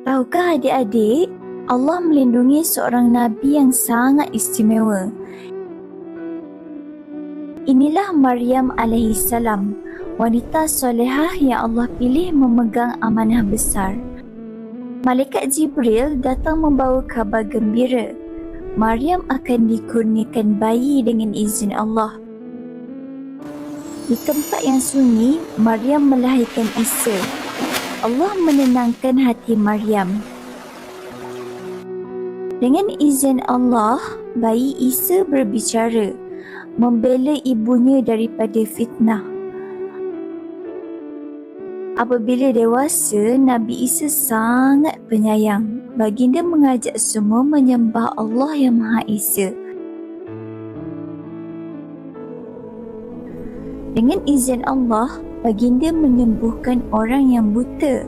Tahukah adik-adik, Allah melindungi seorang Nabi yang sangat istimewa. Inilah Maryam alaihissalam, wanita solehah yang Allah pilih memegang amanah besar. Malaikat Jibril datang membawa kabar gembira. Maryam akan dikurniakan bayi dengan izin Allah. Di tempat yang sunyi, Maryam melahirkan Isa. Allah menenangkan hati Maryam. Dengan izin Allah, bayi Isa berbicara, membela ibunya daripada fitnah. Apabila dewasa, Nabi Isa sangat penyayang. Baginda mengajak semua menyembah Allah yang Maha Esa. Dengan izin Allah, baginda menyembuhkan orang yang buta.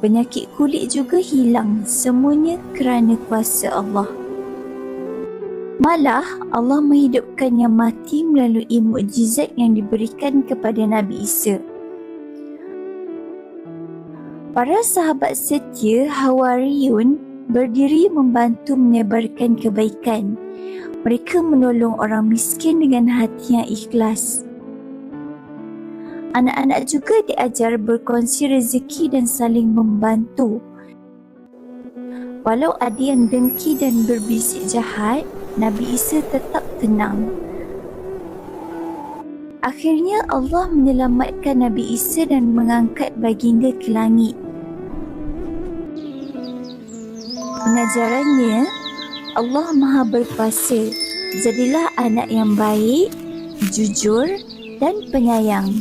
Penyakit kulit juga hilang, semuanya kerana kuasa Allah. Malah, Allah menghidupkan yang mati melalui mukjizat yang diberikan kepada Nabi Isa. Para sahabat setia Hawariyun berdiri membantu menyebarkan kebaikan. Mereka menolong orang miskin dengan hati yang ikhlas. Anak-anak juga diajar berkongsi rezeki dan saling membantu. Walau ada yang dengki dan berbisik jahat, Nabi Isa tetap tenang. Akhirnya Allah menyelamatkan Nabi Isa dan mengangkat baginda ke langit. Pengajarannya, Allah Maha Berkuasa. Jadilah anak yang baik, jujur dan penyayang.